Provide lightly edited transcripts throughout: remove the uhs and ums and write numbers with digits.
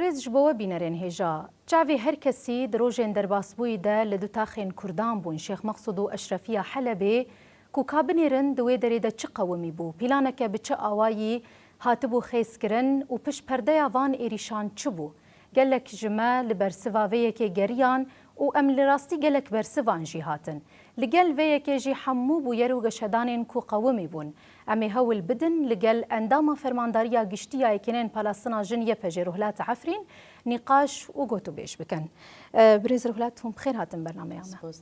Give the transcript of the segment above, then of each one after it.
برز جبوه بینرین هجا جاوی هر کسی دروژن در باسبوی ده لدو تاخین کردان بون شیخ مقصود و اشرفی حلبی کو کابنیرن دوی دری ده چه قومی بو پیلانکه به چه آوایی هاتبو خیس کرن و پش پرده وان ایریشان چه بو گلک جمع لبرسواوی که گریان و ام لراستی گلک برسوان جی هاتن لگل وی که جی حمو بو یرو گشدانین کو قومی بون امی هول بدن لگل اندام فرمانداریا گشتی ایکنن پالاستنا جن یپجه روحلات عفرین نقاش و گوتو بیش بکن برز روحلاتهم بخیر هاتن برنامه آمه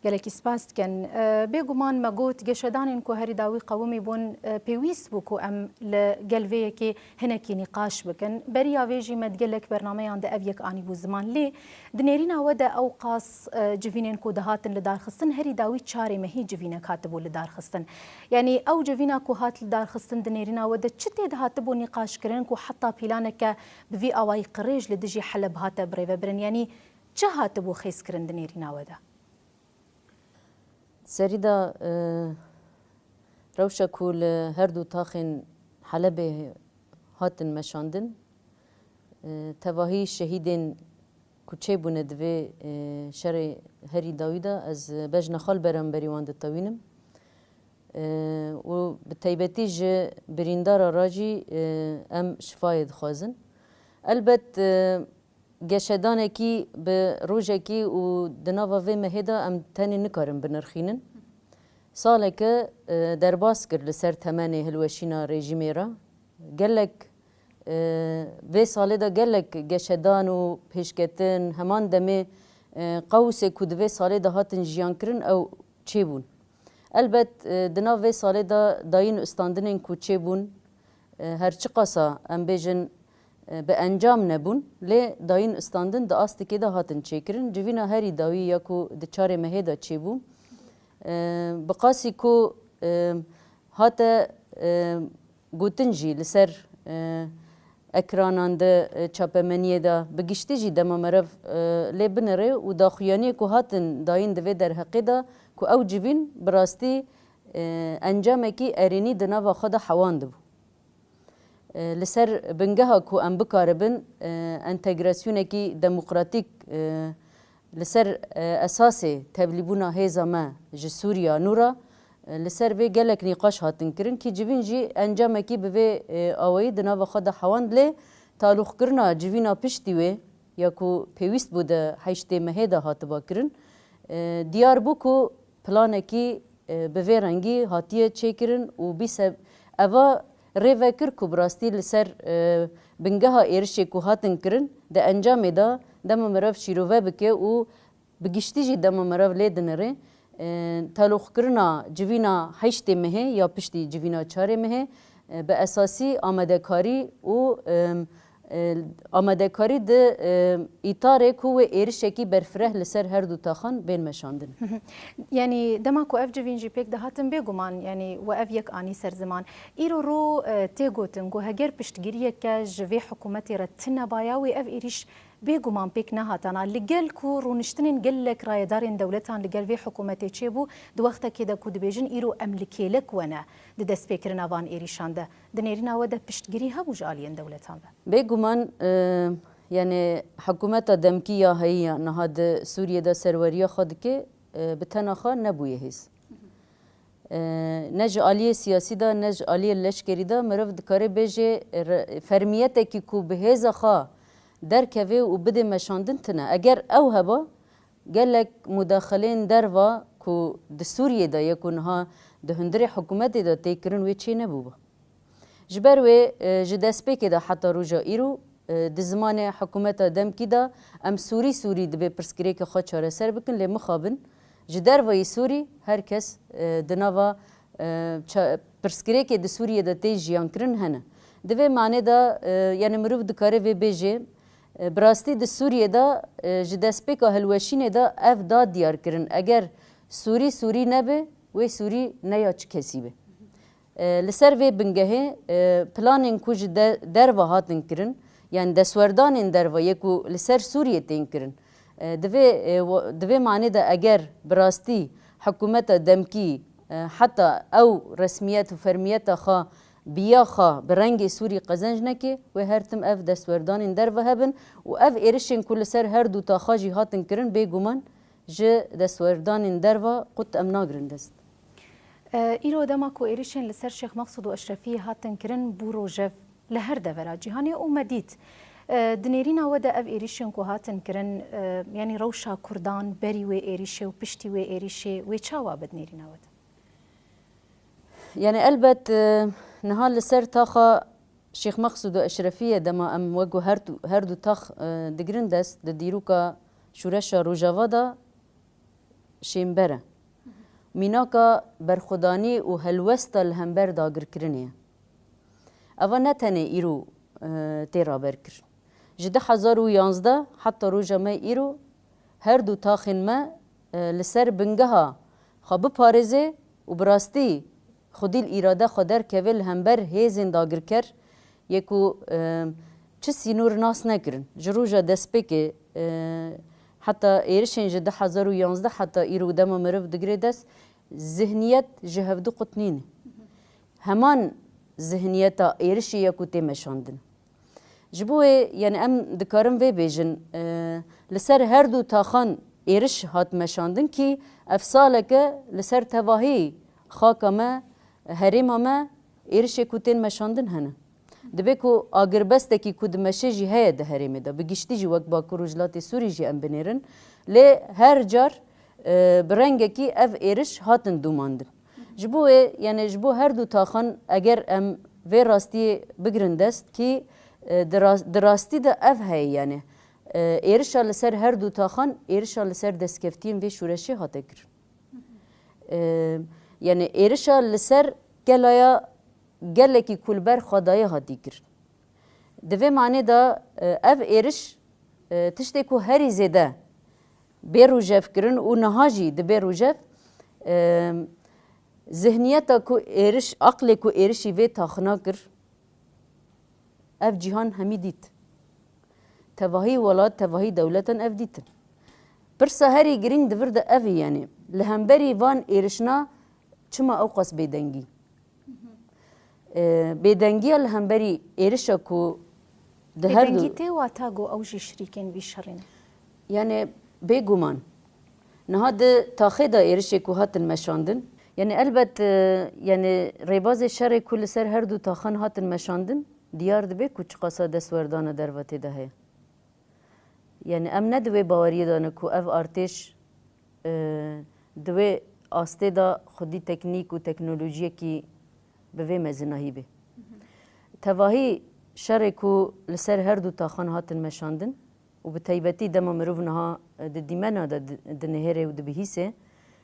گلکی سپاست کن بگمان مگوت گشدانین کو هری داوی قومی بون پیویس بو کو ام لگل وی که هنکی نقاش بکن بریا ویجی مد گلک برنامه آن ده اویک آنی بو زمان لی دنیرین آوده اوقاس جوینین کو دهاتن لدار خستن هری داوی چاری مهی جوینه کاتبو لدار خستن یعنی او جوینا کو هات لدار خستن دنیرین آوده چته دهاتبو نقاش کرن کو حتی پیلانک بوی آوای قریج لدجی حلب هات بری و برن یعنی چه هاتبو خیس کرن دنیرین آوده سريدا روشا كول هردو تاخن حلبة هاتن مشاندن تواهي شهيدين كوچه بونه دوی شر هری داویدا از بجن خال برم بریوان دتاوینم و بتایبتی ج بریندار راجی ام شفاید خوازن البت گشدانه کی به روزه کی و دناوا و مهدا ام تانی نکارم بنرخینن ساله که درباس کرد لسر تمنه هلوشینا رژیمی را گلک و ساله دا گلک گشدان و پیشکتن همان دمه قوس کود و ساله دا هاتن جیان کرن او چه بون البت دنا و ساله دا داین استاندنین کو چه بون هر چی قاسا ام بیجن به انجام نبون لی داین استاندن دا آستی که دا هاتن چه کرن جوینا هری داوی یا کو دچار مهدا چه بون بقاسی کو هاتا گوتنجی لسر اکرانان ده چاپمنیه دا بگشتی جی دما مرف لی بنره و دا خویانی کو هاتن داین دوی در حقی دا کو او جوین براستی انجام کی ارینی دناوا خدا حوان دبو لسر بنگها کو ام بکاربن انتگراسیون کی دموکراتیک لسر اساس تبلیبونا هیزا ما ج سوریا نورا لسر به گلک نقاش هاتن کرن کی جوین جی انجام کی به اوی دنا و خدا حواند له تعلق کرنا جوینا پشتی و یا کو پیوست بوده هشت مهدا هاتبا کرن دیار بو کو پلان کی به رنگی هاتیه چیکرن و بی سب اوا ریوکر کو براستی لسر بنگها ایرشی کو هاتن کرن ده انجام دا دم مرف شیروه بکه و بگشتی جی دم مرف لیدنره تعلق کرنا جوینا هشت مه یا پشتی جوینا چهار مه به اساسی آماده کاری و آماده کاری ده ایتاره کو و ایرشکی برفره لسر هر دو تاخان بین مشاندن یعنی دما کو اف جوین جی پیک ده هاتن بگومان یعنی و اف یک آنی سر زمان ایرو رو تیگوتن گو هگر پشتگیریه که جوی حکومتی رتنا بایا و اف ایریش بگومان پیک نهاتانا لگل کو رونشتنین گلک رایدارین دولتان لگل وی حکومتی چه بو دو وقتا که ده کود بیجن ایرو املکیلک ونه ده دست پیکرن آوان ایریشان ده دنیرین آوه ده پشتگیری ها بو جالین دولتان ده بگومان يعني حكومة دمكية هي نهاد سوريا دا سروريا خد كي بتناخا نبويه هيس نج آلية سياسي دا نج آلية لشكري دا مرف دكاري بيجي فرميتك كو بهذا خا در كوي وبدي مشاندن تنا اگر او هبا قالك مداخلين دروا كو د سوريا دا يكون ها ده هندري حكومة دا تيكرن وي چي نبوبا جبر وي جدسبيك دا حتى روجا ايرو د زمان حکومت دمکی دا ام سوری دبی پرسکری که خود چاره سر بکن لی مخابن جدر وی سوری هر کس دناوا پرسکری که د سوریه دا تی جیان کرن هنه دوی معنی دا یعنی مروف دکاره وی بیجه براستی د سوریه دا جدسپیکا هلوشین دا اف دا دیار کرن اگر سوری نبه وی سوری نیا چه کسی به لسر وی بنگهه پلانین کج در و هاتن کرن yani desverdanên derva yekû li ser Sûriyê tên kirin divê manê de eger bi rastî hikûmeta demkî heta ew resmiyet û fermiyeta xwe بیا خا برنگ سوری قزنج نکی و هر تم اف دستوردان در و هبن و اف ایرشین کل سر هر دو تا خاجی هاتن کرن بگومان ج دستوردان در و قط امنا گرندست. ایرو دما کو ایرشین لسر شیخ مقصود و اشرفی هاتن کرن بروجف لهر دورا جهانی اومدیت دنيرينا ودا اف ايريشن كو هاتن كرن يعني روشا كردان بري وي ايريشي وبشتي وي ايريشي وي تشاوا بدنيرينا ودا يعني البت نهال لسر تاخا شيخ مقصود اشرفيه دما ام وجو هردو تاخ دگرن دست ديروكا شورشا روجاوادا شيمبره ميناكا برخداني و هلوستا الهمبر داگر کرنيه اوا نتنه ايرو تيرا بركر جده 2011 حتى روجا ما ايرو هر دو تاخن ما لسر بنگها خب پارزه و براستی خودی الاراده خودر کول همبر هیزن داگر کر یکو چه سینور ناس نکرن جروجا دسپیک حتى ایرشن جده 2011 حتى ایرو دم مرف دگری دست ذهنیت جهفدو قطنینه همان ذهنیتا ایرشی یکو تیمشاندن جبوه يعني ام دكارم في بيجن لسر هر دو تاخان ايرش هات مشاندن كي افصالك لسر تواهي خاكا ما هريما ما ايرش كوتين مشاندن هنا دبكو اگر بستكي كود مشجي هيا ده هريمه ده بگشتي جي وقت باكو رجلات سوري جي ام بنيرن لي هر جار برنگكي اف ايرش هاتن دوماندن جبوه يعني جبو هر دو تاخان اگر ام في راستي بگرن دست كي دراستی ده اف هی یعنی ایرشا لسر هر دو تاخان ایرشا لسر دستکفتین و شورشی هاته کر یعنی ایرشا لسر گلایا گلکی کلبر خدای هاتی کر دوی معنی دا اف ایرش تشتی کو هری زیده بیروجف کرن و نهاجی ده بیروجف ذهنیتا کو ایرش عقل کو ایرشی و تاخنا کر اف جهان همی دیت تواهی ولات تواهی دولتن اف دیتن برسا هری گرینگ دورد اف یعنی لهمبری وان ایرشنا چما اوقاس بیدنگی بیدنگی لهمبری ایرشا کو ده هر دو بیدنگی تی واتاگو اوجی شریکین بی شرین يعني بيجومان نهاد تاخدا إيرشي كوهات المشاندن يعني البت يعني ريباز الشرع كل سر هردو تاخن هات المشاندن ديار دبي كوچ قصا دسوردانه دروته ده يعني ام ندوي باوري دانه كو اف ارتش دوي استدا خودي تكنيك و تكنولوجيا كي بوي مزناهي به تواهي شرع كو لسر هردو تاخن هات المشاندن و بتایبتی دم مروفنها ددیمنا دنهره و دبهیسه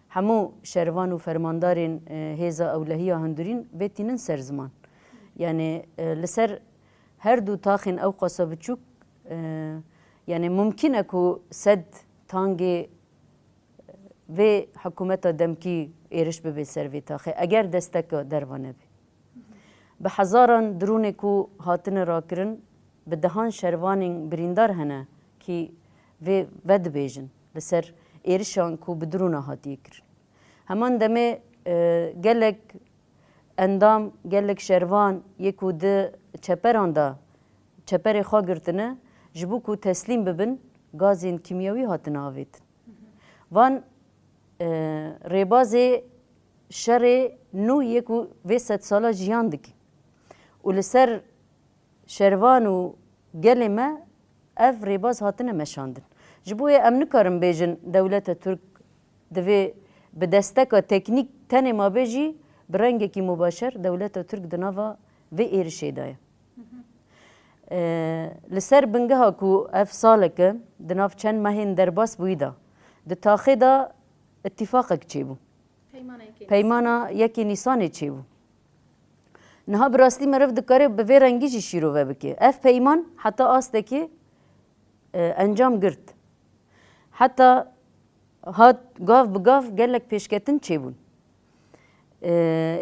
همو شروان و فرماندارین هیزا اولهی هندورین ویتینن سر زمان يعني لسر هر دو تاخن او قصا بچوك يعني ممكن اكو سد تانجي و حكومتا دمكي ايرش ببي سر في تاخي اگر دستك دروانه بي بحزاران درونكو هاتن راكرن بدهان شروانين بريندار هنا كي و ود بيجن لسر ايرشان كو بدرونا هاتيكر همان دمي گلك اندام گلک شروان یکو ده چپران دا چپر خواه گرتنه جبو کو تسلیم ببن گازین کیمیاوی هاتن آوید وان ریباز شر نو یکو و 100 سالا جیان دکی و لسر شروان و گل ما اف ریباز هاتنه مشاندن جبوی ام نکارم بیجن دولت ترک دوی بدستک تکنیک تنه ما بیجی برنگکی مباشر دولت ترک دناوا و ایرشی دایا لسر بنگها کو اف سالک دناف چند ماهین درباس بویدا ده تاخه دا اتفاقک چی بو پیمانا یکی نیسانه چی بو نها براستی مرف دکاره به رنگی جی شیرو و بکی اف پیمان حتی آستکی انجام گرد حتی هات گاف بگاف گلک پیشکتن چی بون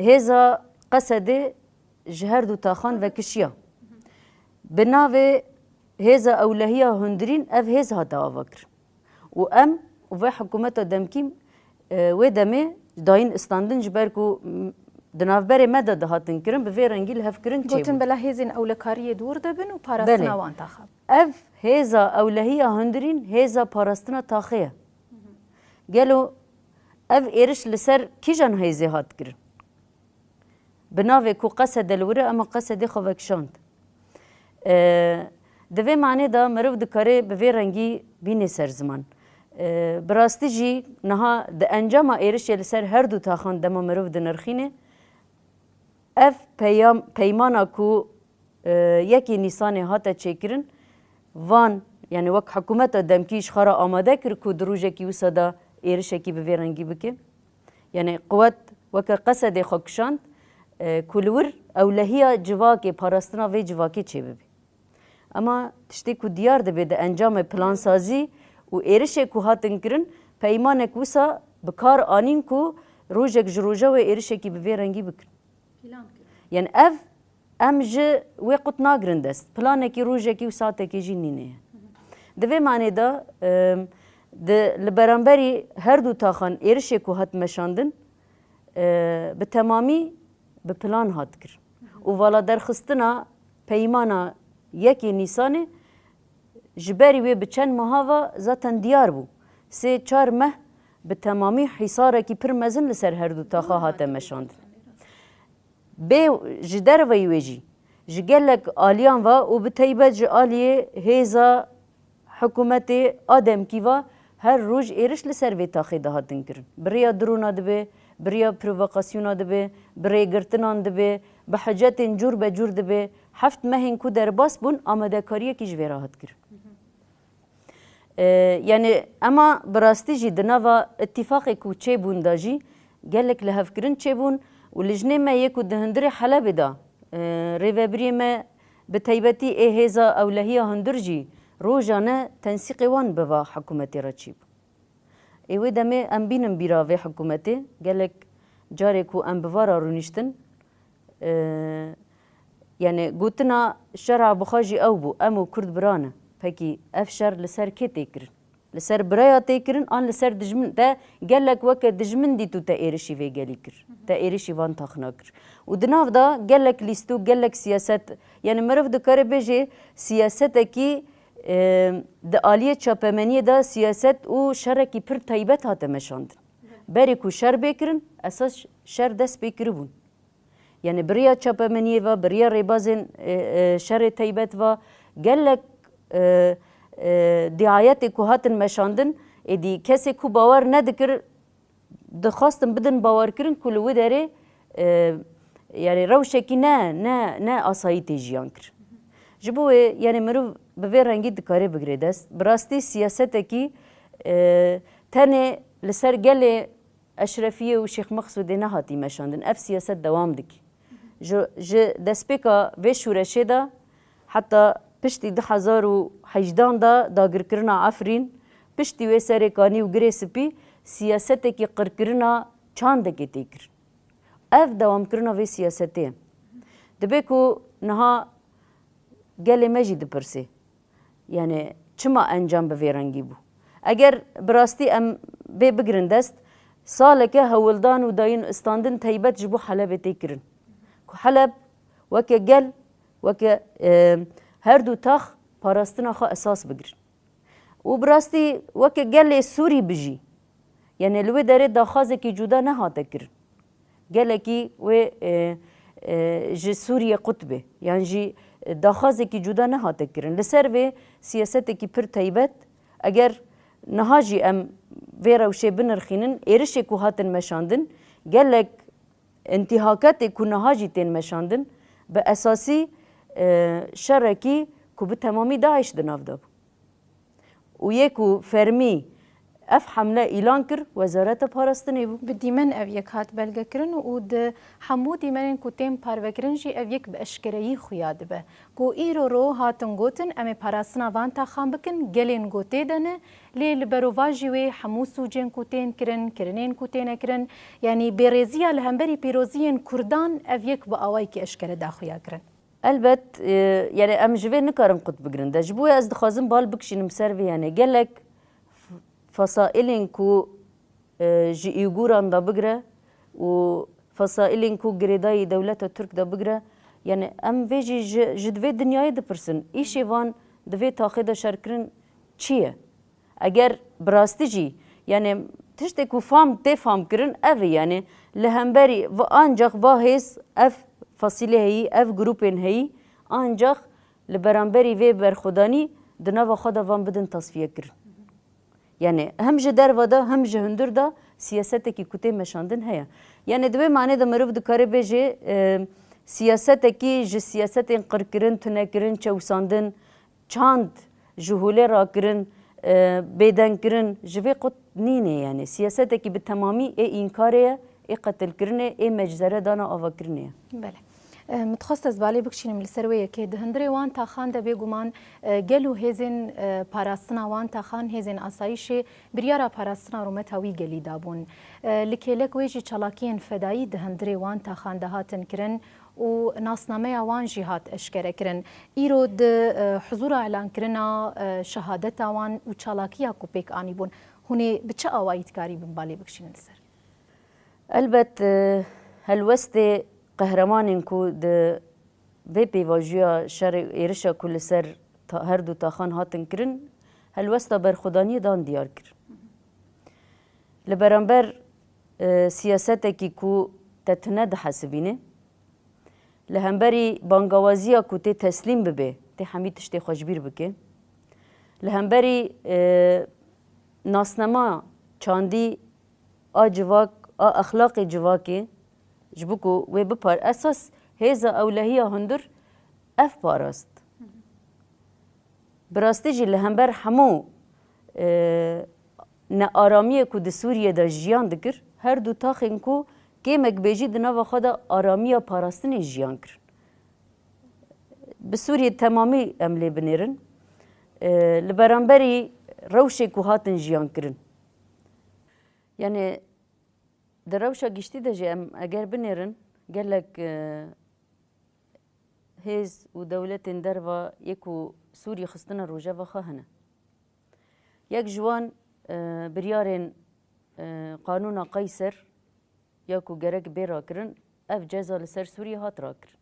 هذا قصد جهر دو تاخان و کشیا بناوه هذا اولهیه هندرین اف هذا هتا آوکر و ام و حکومت دمکیم و دمه داین استاندن جبر کو دنافبرê me de dihatin kirin bi vê rengî li hevkirin çêbû. Gotin bela hêzên ewlekariyê dûr dibin û parastina wan taxab. Ev hêza ewlehiya hundirîn hêza parastina taxê ye. Gelo ev êriş li ser kîjan hêzê hat kirin? Bi navê ku qesede li wir e, ama qesedê xwe vekişand. Di vê manê de meriv dikare bi vê rengî bînê ser ziman. Bi rastî jî niha di encama êrişê li ser her du taxan dema meriv dinirxîne, ev peymana ku yekê Nîsanê hate çêkirin, van yani wek hikûmeta demkî ji xwe re amade kir ku di rojekî wisa da êrişekî bi vê rengî bike. Yani quwet weke qesedê xwe kişand ku li wir ewlehiya civakê parastina vê civakê çêbibe. Ama tiştê ku diyar dibe di encamê plansazî û êrişê ku hatin kirin peymanek wisa bi kar anîn ku rojek ji roja wê êrişekî bi vê rengî bikin. Yani ev em ji wê qut nagirin dest. Planekî rojekî û saetekî jî nîne ye. Di vê manê de li beramberî her du taxan êrişê ku hat meşandin bi temamî bi plan hat kir. û vala derxistina peymana yekê Nîsanê ji berî wê bi çend meha ve zaten diyar bû. Sê çar meh bi temamî hîsarekî pir mezin li ser her du taxa hate meşandin. Bê ji derveyî wê jî ji gelek aliyan ve û bi taybet ji aliyê hêza hikûmetê a demkî ve her roj êriş li ser vê taxê de hatin kirin. Biriya dirûna dibe, biriya provokasyona dibe, bi rêgirtinan dibe, bi hecetên cûr be cûr dibe, heft mehên ku derbas bûn amadekariyekî ji vê re hat kirin. Yani ama bi rastî jî di nava itîfaqê ku çêbûn da jî gelek li hevkirin çêbûn û li jinê me yê ku di hundirê Helebê da rêveberiyê me bi taybetî ê hêza ewlehiya hundir jî roja ne tensîqê wan bi va hikûmetê re çîbû. Ê wê demê em bînin bîra vê hikûmetê gelek carê ku em bi vara rûniştin yani gotina şer'a bixwe jî ew bû em û Kurd birane. Pekî ev şer li ser kê tê kirin? Li ser biraya tê kirin an li ser dijmin te gelek weke dijmin dît û te êrişî vê gelî kir. Te êrişî van taxna kir. û di nav da gelek lîstû gelek siyaset yani meriv dikare bêje siyasetekî di aliyê çapemeniyê de siyaset û şerekî pir taybet hate meşandin. Berê ku şer bê kirin esas şer dest pê kiribûn. Yani biriya çapemeniyê ve biriya rêbazên şerê taybet ve gelek diayetê ku hatin meşandin êdî kesê ku bawer nedikir dixwastin bidin bawerkirin ku li wê derê yani rewşekî ne asayî tê jiyan kir. Ji bo wê yani meriv bi vê rengî dikare bigire dest. Bi rastî siyasetekî tenê li ser gelê Eşrefiye û Şêx Mexsûdê nehatî meşandin. Ev siyaset dewam dike. Ji destpêka vê şûreşê de heta piştî 2018 da dagirkirina Efrîn piştî wê serêkanî û girê spî siyasetekî qirkirina çandekê tê kir. Ev dewamkirina vê siyasetê ye. Dibe ku niha gelê me jî dipirse yani çima encam bi vê rengî bû. Eger bi rastî em vê bigirin dest saleke hewildan û dayîn îstandin taybet ji bo Helebê tê kirin. Ku Heleb weke gel weke her du tax parastina xwe esas bigirin. û bi rastî weke gelê Sûrî bijî yani li wê derê daxwazekî cuda nehate kirin. Gelekî wê ji Sûriye qutbê yani jî daxwazekî cuda nehate kirin. Li ser vê siyasetekî pir taybet eger niha jî em vê rewşê binirxînin êrişê ku hatin meşandin gelek intîhakatê ku niha jî tên meşandin bi esasî şerekî ku bi temamî Daeş di nav de bû. û yê ku fermî ev hemle îlan kir Wezareta Parastinê bû. Bi dîmen ev yek hat belgekirin û di hemû dîmenên ku tên parvekirin jî ev yek bi eşkereyî xuya dibe. Ku îro ro hatin gotin em ê parastina van taxan bikin gelên gotê de ne lê li berova jî wê hemû sûcên ku tên kirin, kirinên ku têne kirin yanî bêrêziya li hemberî pîroziyên Kurdan ev yek bi awayekî eşkere daxuya kirin. Elbet yani em ji vê nikarin qut bigirin de. Ji bo ez dixwazim bal bikişînim ser vê yani gelek fesailên ku ji Îguran da bigire û فصائلین کو گریدای دولت ترک دا بگره یعنی ام ویجی جدوی دنیای دپرسن ایشی وان دوی تاخی دا شرکرن چیه؟ اگر براستی جی یعنی تشتی کو فام تی فام کرن اوی یعنی لهمبری و آنجاق واهیز اف فصیله هی اف گروپین هی آنجاق لبرانبری وی برخودانی دناو خدا وان بدن تصفیه کرن یعنی هم جدر ودا هم جهندر دا سیاسته کی کتی مشاندن هیا یعنی دوی معنی دا مروف دکاره بیجه سیاسته کی جه سیاسته قرکرن تنکرن چوساندن چاند جهوله را کرن بیدن کرن جوی قط نینه یعنی سیاسته کی به تمامی اینکاره قتل کرنه مجزره دانا آوا کرنه بله متخصص از بالی بکشینم لسرویه که دهندری وان تاخان ده بگومان گلو هزین پاراستنا وان تاخان هزین آسایش بریارا پاراستنا رومت هاوی گلی دابون لکیلک ویجی چلاکین فدایی دهندری وان تاخان ده هاتن کرن و ناسنامه وان جهات اشکره کرن ایرو ده حضور اعلان کرنا شهادت وان و چلاکیا کو پیک آنی بون هونه بچه آوایت کاری بن بالی بکشینم لسر البت هلوست قهرمانین کو د وی پیواجیا شر ایرشا کل سر هر دو تاخان هاتن کرن هلوستا برخودانی دان دیار کر لبرانبر سیاسته کی کو تتنه ده حسبینه لهمبری بانگوازیا کو تی تسلیم ببه تی حمید تشتی خوشبیر بکه لهمبری ناسنما چاندی جواک اخلاق جواکی جبوکو و بپار اساس هیزا اولهیه هندر اف پاراست براستی جی لهمبر همو نه آرامیه کو د سوریه دا جیان دکر هر دو تاخین کو کیمک بیجی دنا و خدا آرامیه پاراستن جیان کر به سوریه تمامی عمله بنیرن لبرانبری روشه کو هاتن جیان کرن یعنی در روشا گشتی ده جه اگر بنیرن گلک هیز و دولت در و یکو سوری خستن روژه و خواهنه یک جوان بریارن قانون قیصر یکو گرک بیرا کرن اف جزا لسر سوری هات را کرن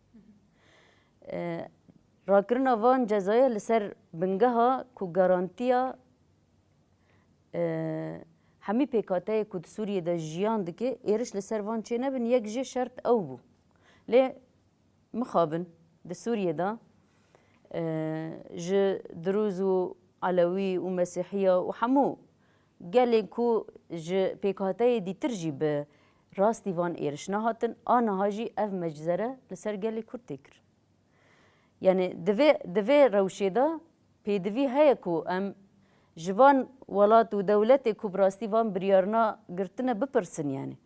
را کرن وان جزای لسر بنگه ها کو گارانتیا همی پیکاته کود سوریه دا جیان دکه ایرش لسر وان چه نبین یک جه شرط او بو لی مخابن دا سوریه دا جه دروز و علوی و مسیحیه و همو گلی کو جه پیکاته دی ترجی به راستی وان ایرش نهاتن آنها هاجی اف مجزره لسر گلی کرد تکر یعنی دوی روشه دا پیدوی هیا کو ام جوان ولات و دولت کو براستی وان بریارنا گرتنه بپرسن یعنی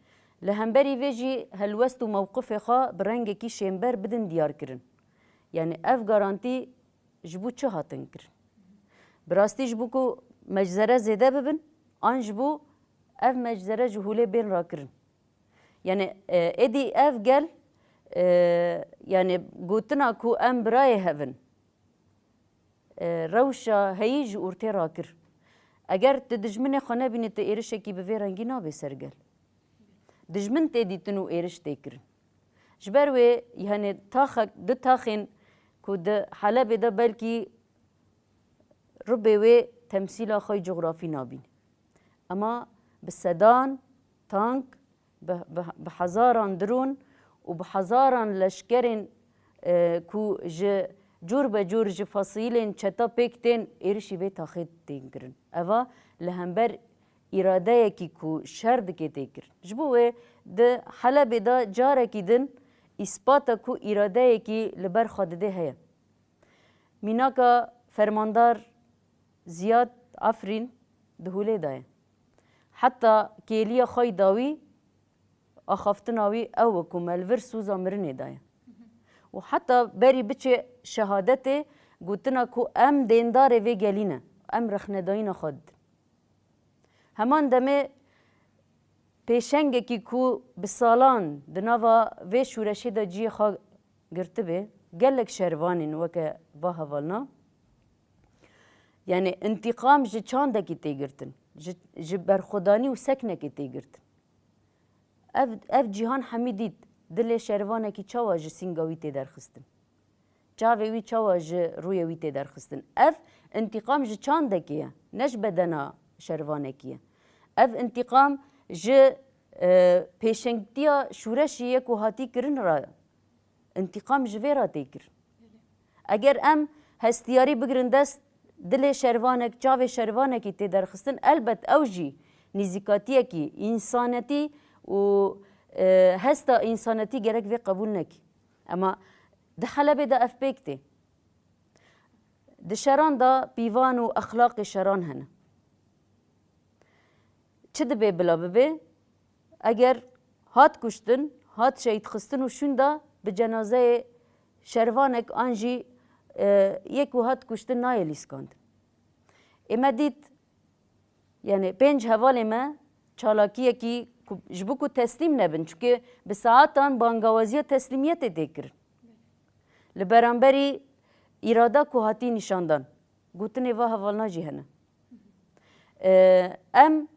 لهمبری ویجی هلوست و موقف خوا برنگ کی شمبر بدن دیار کرن یعنی اف گارانتی جبو چه هاتن کرن براستی جبو کو مجزره زیده ببن آن جبو اف مجزره جهوله بین را کرن یعنی ادی اف گل یعنی گوتنا کو ام برای هفن روشا هیج ارتی را کر اگر دجمن خانه بینی تا ایرش کی به رنگی نابه سرگل دجمن تی دیتنو ایرش تیکرن جبر و یعنی تاخک دو تاخین کو ده حلب ده بلکی ربه و تمثیل خوی جغرافی نابین اما بسدان تانک بحزاران درون و بحزاران لشکرین کو جور به جور جه فصیلین چتا پیکتین ایرشی وی تاخید تین کرن اوا لهمبر اراده یکی کو شرد که تین کرن جبوه ده حلب دا جاره کی دن اثبات کو اراده یکی لبر خواده هیا میناکا فرماندار زیاد آفرین دهوله دای حتی کیلیا خوی داوی آخافتناوی او کو ملور سوزا مرنه دای و حتی بری بچه شهادت گوتنا کو ام دیندار وی گلینه ام رخنداین خود همان دمه پیشنگ کی کو بسالان دناوا وی شورشی دا جی خوا گرته به گلک شروانین وکه با حوالنا یعنی انتقام جه چانده کی تی گرتن جه برخودانی و سکنه کی تی گرتن اف جیهان همی دید دل شروانه کی چاوا ج سینگاوی تی درخستن چاوی وی چاوا ج روی وی تی درخستن اف انتقام ج چاندکیه نش بدنا شروانه کیه اف انتقام ج پیشنگتیا شورشیه کو هاتی کرن را انتقام ج ویرا تیکر اگر ام هستیاری بگرن دست دل شروانک چاو شروانکی تی درخستن البت اوجی نزیکاتیه کی انسانتی و هستا انسانتی گرک وی قبول نکی اما ده حلبه ده اف بیکتی ده شران ده بیوان و اخلاق شران هنه چه ده بی بلا ببه اگر هات کشتن هات شهید خستن و شون ده به جنازه شروانک آنجی یک و هات کشتن نایلیس کند اما دید یعنی 5 حواله ما چالاکیه کی جبو کو تسلیم نبن چونکه به ساعتان بانگوازی تسلیمیت دیگر لبرانبری اراده کو هاتی نشاندن گوتنی و حوالنا جهنه ام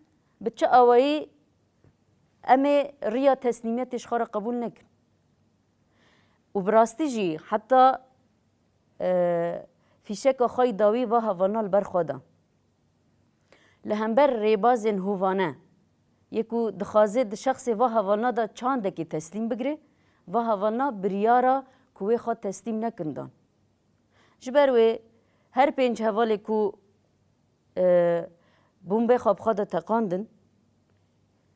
بچه آوایی ام ریا تسلیمیتش خارا قبول نکن و براستی جی حتی فیشک خواهی داوی و حوالنا البر خواده لهمبر ریبازن هوانه یکو دخوازه ده شخص و حوالنا دا چانده که تسلیم بگره و حوالنا بریارا کوی خواه تسلیم نکندان جبروی هر 5 حواله کو بومبه خواب خواه دا تقاندن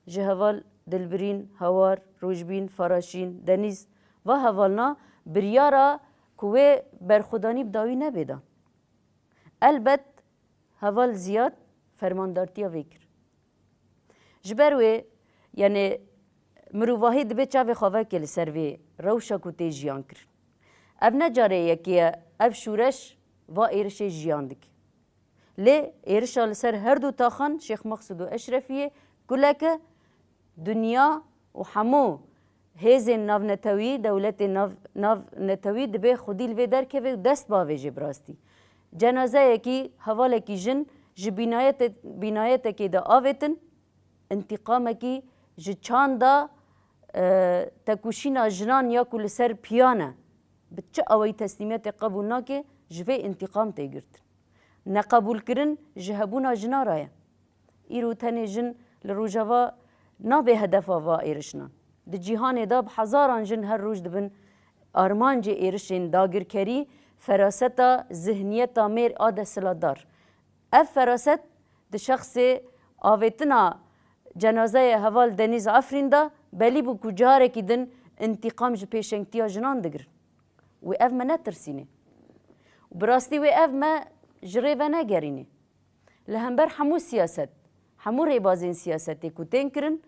جهوال دلبرین هوار روشبین فراشین دنیز و حوالنا بریارا کوی برخودانی بداوی نبیدان البت حوال زیاد فرماندارتیا ویکر جبروی یعنی مروواهی دبی چاوی خواه که لسروی روشا کو تی جیان کر اف نجاره یکیه اف شورش و ایرش جیان دک لی ایرش لسر هر دو تاخان شیخ مقصود و اشرفیه گلکه دنیا و همو هیز ناو نتوی دولت ناو نتوی دبی خودی لوی در که دست باوی جبراستی جنازه یکی حواله کی جن جی بینایت کی دا آویتن انتقام کی جی چاندا تکوشینا جنان یا کل سر پیانه بچه اوی تسلیمیت قبول ناکه جوی انتقام تیگرد نقبول کرن جهبونا جنا رایا ایرو تنی جن لروجوا نابه هدفا و ایرشنان ده جیهان دا بحزاران جن هر روز دبن آرمان جی ایرشن داگر کری فراستا ذهنیتا میر آده سلادار اف فراست ده شخص آویتنا جنازه حوال دنیز آفرین دا بلی بو کجاره کی دن انتقام جو پیشنگتیا جنان دگر و اف ما نترسینه و براستی و اف ما جره و نگرینه لهمبر همو سیاست همو ریبازین سیاستی کو تنکرن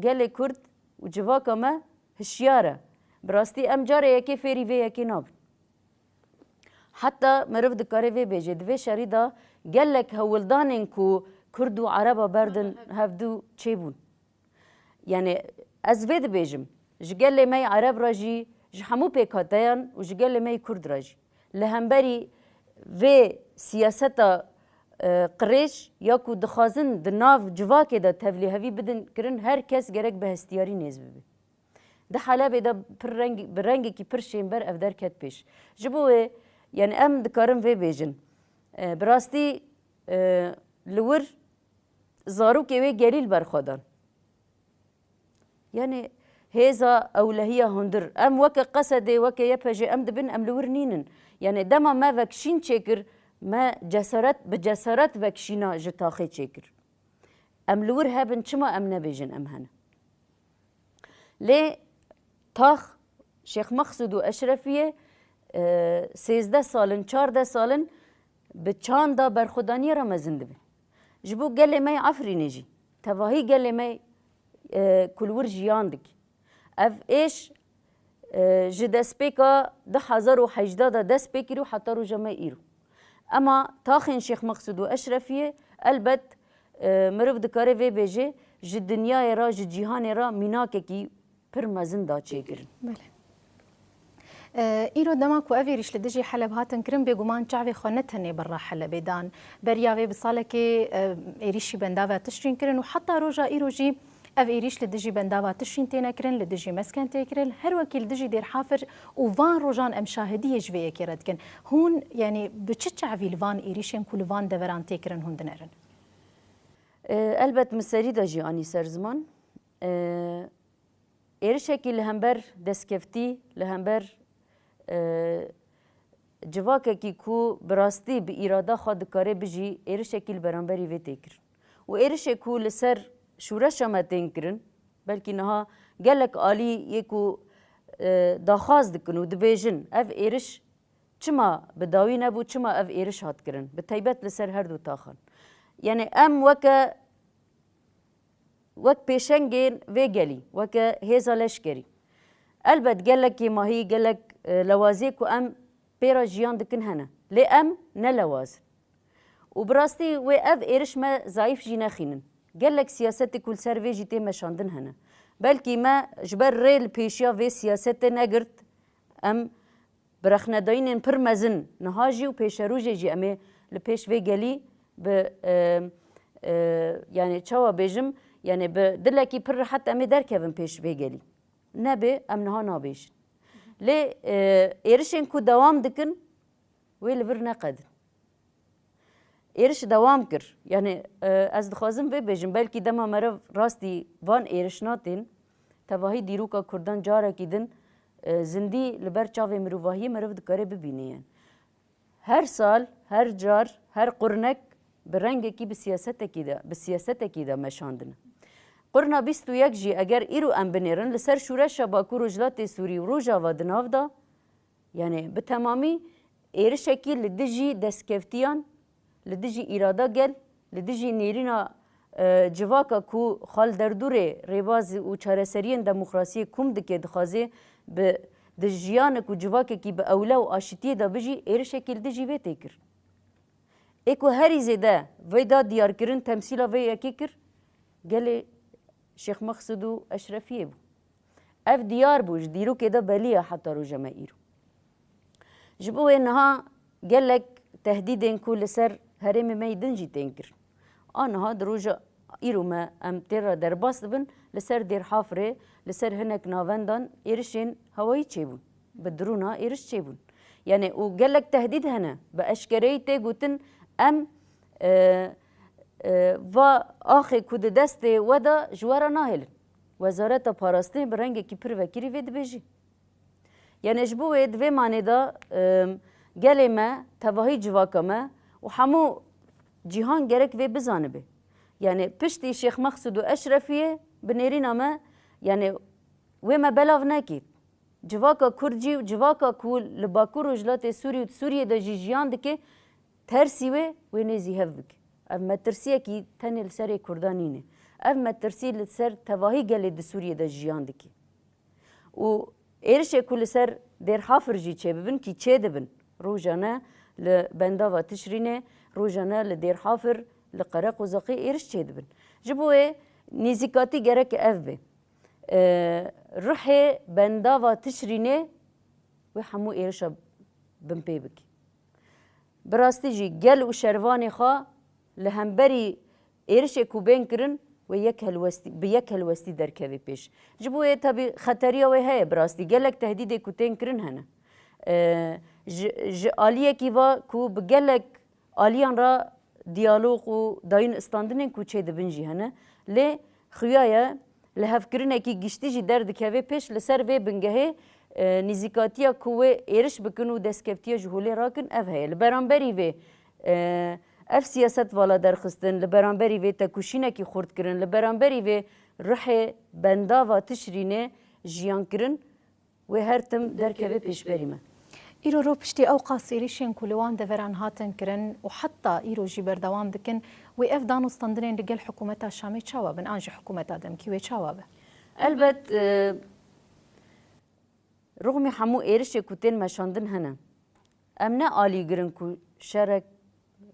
گل کرد و جواکا ما هشیاره براستی ام جاره یکی فیری و یکی ناب حتی مروف دکاره وی بیجه دوی شری دا گلک هولدانین کو کرد و عربا بردن هفدو چه بون یعنی از وید بیجم جگل می عرب راجی جهمو پیکاتیان و جگل می کرد راجی لهمبری و سیاستا قریش یا کو دخوازن دناف جواکه دا تفلیحوی بدن کرن هر کس گرک به هستیاری نیز ببی ده حالا بیدا برنگی کی پر شیمبر افدر کت پیش جبوه یعنی ام دکارم وی بیجن براستی لور زارو که وی گلیل برخودان یعنی هیزا اولهیه هندر ام وک قصده وک یپجه ام دبن ام لور نینن یعنی دما ما وکشین چکر ما جسارت به جسارت وکشینا جتاخی چکر ام لور هبن چما ام نبیجن ام هنه لی تاخ شیخ مقصود و اشرفیه 13 سالن 14 سالن به چاندا برخودانی را مزند بی جبو گل می عفرینه جی تواهی گل می کلور جیاندک اف ایش جی دست پیکا 1018 دست پیکیرو حتی رو جمع ایرو اما تاخین شیخ مقصود و اشرفیه البت مروف دکاره وی بیجه جی دنیای را جی جیهان را میناکه کی پر مزن دا چه گرن بله ایرو دما کو اویریش لدجی حلب هاتن کرم بگومان چاوی خونتنی برا حلب دان بریاوی بساله که ایریشی بندا و تشرین کرن و حتی روجا ایرو جی اف ایریش لدجی بنداوا تشین تینا کرن لدجی مسکن تیکرل هر وکی لدجی دیر حافر و وان روجان ام شاهدی جوی کرد کن هون يعني بچه عویل وان ایریشن کل وان دوران تیکرن هون دنرن البت مسری دا جی آنی سرزمان ایرشکی لهمبر دستکفتی لهمبر جواکه کی کو براستی به اراده خود کاره بجی ایرشکی برانبری وی تیکر و ایرشکو لسر شورش ما تنکرن بلکه نها گلک عالی یکو داخواست دکن و دبیجن اف ایرش چما بداوی نبو چما اف ایرش هات کرن به تایبت لسر هر دو تاخن یعنی ام وک پیشنگین وی گلی وک هیزا لشکری البت گلک ماهی گلک لوازی کو ام پیرا جیان دکن هنه لی ام نه لواز و براستی و اف ایرش ما ضعیف جی نخینن گلک سیاست کل سر وی جیتی مشاندن هنه بلکه ما جبر ریل پیشیا وی سیاست نگرد ام برخنداین پر مزن نهاجی و پیش روجی جی امی لپیش وی گلی به يعني چوا بيجم يعني بدلكي پر حتى امي دركبن پیش وی گلی نبي ام نها نابيش لي ايرشن كو دوام دكن وی لبر نقد ایرش دوام کر یعنی از دخوازم وی بیجم بلکی دما مرو راستی وان ایرش ناتین تواهی دیروکا کردان جارا کیدن زندی لبر چاوی مروواهی مرو دکاره ببینین هر سال هر جار هر قرنک برنگه کی به سیاست کی دا مشاندن قرنا 21 جی اگر ایرو ام بنیرن لسر شورش باکو رجلات سوری و روژا و دناو دا یعنی به تمامی ایرش کی لدجی دستکفتیان لدجی اراده گل لدجی نیرینا جواکا کو خال دردوره ریواز و چارەسەریên دموکراسی کوم دکه دخوازه به دجیان کو جواکا کی به اولا و آشتی دا بجی ایرشکی لدجی وی تکر اکو هری زده وی دا دیار کرن تمثیلا وی اکی کر گل شیخ مقصود و اشرفیه بو اف دیار بوش دیرو که دا بلیه حتی رو جمع ایرو جبو انها گلک تهدیدین کو لسر هرم میدن جی تنکر آنها دروجا ایرو ما ام تیرا در باست بن لسر دیر حافره لسر هنک ناوندان ایرشین هوایی چه بون بدرونا ایرش چه بون یعنی او گلک تهدید هنه به اشکری تی گوتن ام و آخی کود دست ودا جوارا ناهلن وزارت پاراستی برنگ کی پر وکیری وید بیجی یعنی جبوه دوی مانه دا گلی ما تواهی جواکا ما و همو جیهان گرک وی بزانه به یعنی پشتی شیخ مقصود و اشرفیه بنیرین ما یعنی وی ما بلاو نکید جواکا کرجی و جواکا کول لباکو رجلات سوریه دا جیجیان دکه ترسی وی نیزی هف بک اف مترسیه کی تنی لسر کردانینه اف مترسی لسر تواهی گلی دا سوریه دا جیجیان دکه و ایرشه کل سر در حافر جی چه ببن کی چه دبن روزانه لبنداوا تشرینه روزانه لدیر حافر لقرق و زقی ایرش چه دبن جبوه نزیکاتی گرک اف به روح بنداوا تشرینه و همو ایرش بمپی بکی براستی جی گل و شروان خوا لهمبری ایرش کوبین کرن و یک هلوستی در کوی پیش جبوه تابی خطریه و های براستی گلک تهدید کوتین کرن هنه آلیه کی و کو بگلک آلیان را دیالوگ و داین استاندنین کو چه دبنجی هنه لی خویایه لهفکرینه کی گشتی جی درد کوی پیش لسر و بنگهه نزیکاتیا کوه ایرش بکن و دستکفتیا جهولی راکن اف هی لبرانبری و اف سیاست والا درخستن لبرانبری و تکوشینه کی خورد کرن لبرانبری و روح بنداوا تشرینه جیان کرن و هر تم در کوی پیش بریمه ایرو رو پشتی او قاصیریشن کلوان دوران هاتن کرن و حتی ایرو جی بردوام دکن و اف دانو استندرین لگل حکومتا شامی چاوابن آنج حکومتا دمکی و چاوابه البت رغم همو ایرش کتین مشاندن هنه امنا آلی گرن کو شرک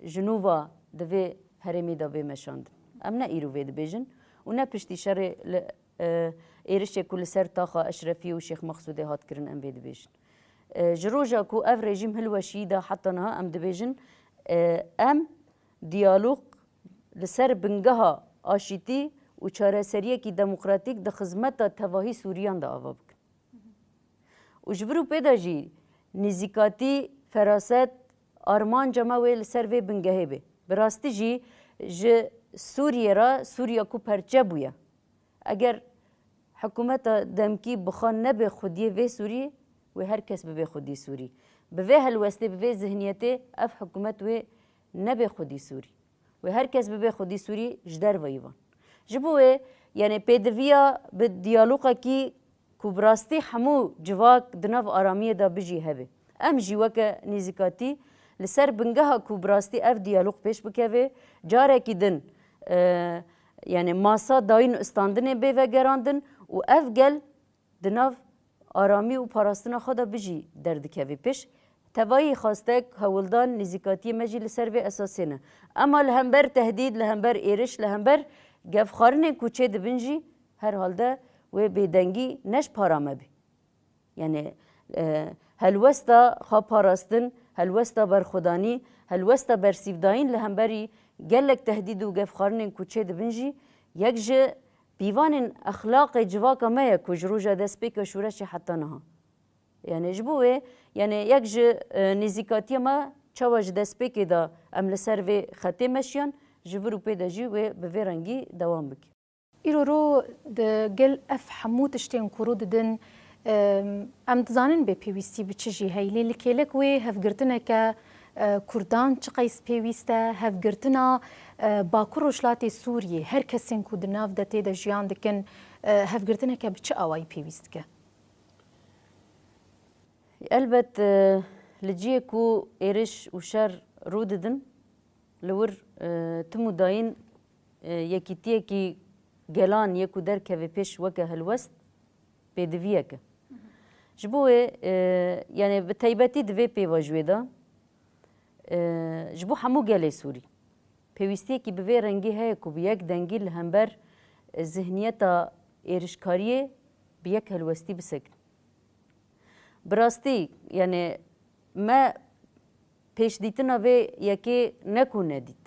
جنوبا دوی هرمی دا بی مشاندن امنا ایرو وید بیجن و نه پشتی شر ایرش کل سر تاخا اشرفی و شیخ مقصود هات کرن ام وید بیجن جروجا کو اف رژیم هلوشی دا حتی نها ام دبیجن ام دیالوگ لسر بنگها آشیتی و چارەسەریەکی دموکراتیک د خزمەتا تەواهی سووریان دا ئاوا بکن و ji vir û pê de jî nêzîkatî feraset armanca me wê li ser vê bingehê bê bi rastî jî ji Sûriye ra Sûriya ku perçe bûye eger hikûmeta demkî bixa nebe xwediyê vê Sûriyê wê her kes bibe xwedî Sûrî bi vê helwestê bi vê zihniyetê ev hikûmet wê nebe xwedî Sûrî wê her kes bibe xwedî Sûrî ji derve îvan ji bo wê yani pêdiviya bi diyalogekî ku bi rastî hemû civak di nav aramiyê da bijî hebe em jî weke nêzîkatî li ser bingeha ku bi rastî ev diyalog pêş bikeve carekî din yani masa dayîn û istandinê bê vegerandin û ev gel di nav aramî û parastina xwe da bijî derdikeve pêş tevayî xastek hewildan nêzîkatiyê me jî li ser vê esasê ne ema li hember tehdîd li hember êriş li hember gevxwarinên ku çê dibin jî her halde wê bêdengî neş para me bê yani helwesta xwe parastin helwesta berxwedanî helwesta bersîvdayîn li hemberî gelek tehdîd û gevxwarinên ku çê dibin jî yek ji pîvanên exlaqê civaka me ye ku ji roja destpêka şûreşê heta niha yani ji bo wê yani yek ji nêzîkatiya me çawa ji destpêkê da em li ser vê xetê meşiyan ji vir û pê de jî wê bi vê rengî dewam bike. Îro ro di gel ev hemû tiştên ku rû didin em dizanin bê pêwîstî bi çi jî heye lê li kêlek wê hevgirtineke Kurdan çi qeys pêwîst e hevgirtina Bakur Rojhilatê Sûriyê her kesên ku di nav de tê de jiyan dikin hevgirtineke bi çi awayî pêwîst dike? Elbet li ciyê ku êriş û şer rû didin li wir tim û dayîn yekîtiyekî gelan yek û derkeve pêş weke helwest pêdiviyek e ji bo wê yani bi taybetî di vê pêva ji wê da ji bo hemû gelê Sûrî pêwîstiyekî bi vê rengî heye ku bi yek dengî li hember zihniyeta êrişkariyê bi yek helwestî bisekin bi rastî yani me pêşdîtina vê yekê ne ku nedît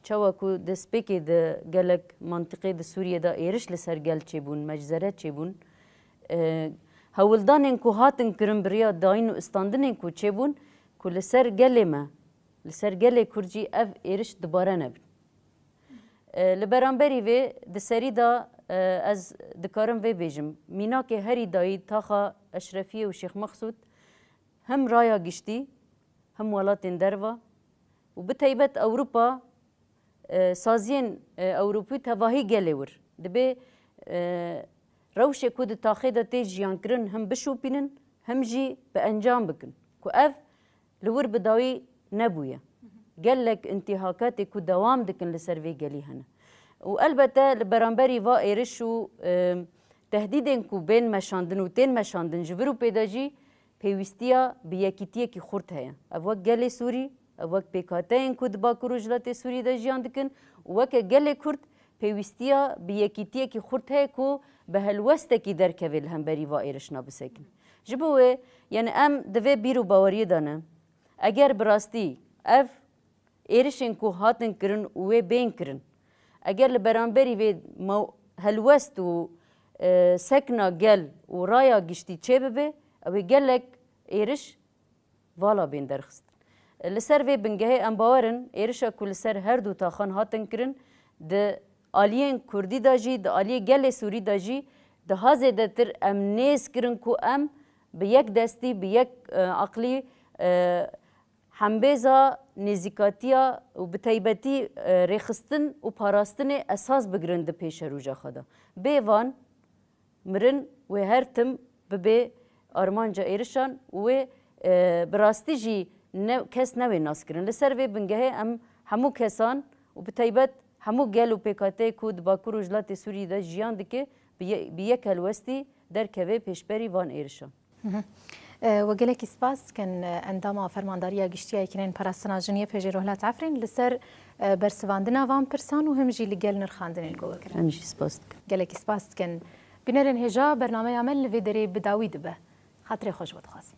çawa ku destpêkê di gelek mantiqê di Sûriyê da êriş li ser gel çêbûn meczere çêbûn hewildanên ku hatin kirin bi rêya dayîn û istandinên ku çêbûn ku li ser gelê me li ser gelê Kurd jî ev êriş dibare nebin li beramberî vê di serî da ez dikarim vê bêjim mînakê herî dayî taxa Eşrefiye û Şêx Mexsûd hem raya giştî hem welatên derva û bi taybet Ewropa saziyên Ewropî tevahî gelê wir dibe rewşê ku di taxê de tê jiyankirin hem bişopînin hem jî bi encam bikin ku ev li wir bi dawî nebûye gelek intîhakatê ku dewam dikin li ser vê gelî hene û elbette li beramberî va êriş û tehdîdên ku bên meşandin û tên meşandin ji vir û pê de jî pêwîstiya bi yekîtiyekî xurt heye ev wek gelê Sûrî ev wek pêkhateyên ku di Bakur Rojhilatê Sûriyê de jiyan dikin û weke gelê Kurd pêwîstiya bi yekîtiyekî xurt heye ku bi helwestekî derkeve li hemberî va êrişna bisekin ji bo wê yani em di vê bîr û baweriyê de ne eger bi rastî ev êrişên ku hatin kirin û wê bên kirin eger li beramberî vê helwest û sekna gel û raya giştî çê bibe ew ê gelek êriş vala bên derxistin li ser vê bingehê em bawerin êrişa ku li ser her du taxan hatin kirin di aliyên Kurdî da jî di aliyê gelê Sûrî da jî di hazê de tir em nêz kirin ku em bi yek destî bi yek aqlî hembêza nêzîkatiya û bi taybetî rêxistin û parastinê esas bigirin di pêşe rûja xwe de bê van mirin wê her tim bibe armanca êrişan û wê bi rastî jî kes newê naskirin li ser vê bingehê em hemû kesan û bi taybet hemû gel û pêkhateyê ku di Bakur Rojhilatê Sûriyê de jiyan dike bi yek helwestî derkeve pêşberî van êrişan. وەگەلێکی سپاس کەن ئەنداما فەرمانداریە گشتیە یەکێنین پاراستنا ژنیە پێژێ رۆهلات عفرین لەسەر بەرسەواندنا وان پرسان و هەمژی لەگەل نرخاندنێن گۆوەکرا ئەمژی سپاس دکەم گەلێکی سپاس کەن بنەرێن هێژا بەرنامەیە من لەوێ دەرێ بداوی دبە خاطرێ خۆش بۆ دخوازم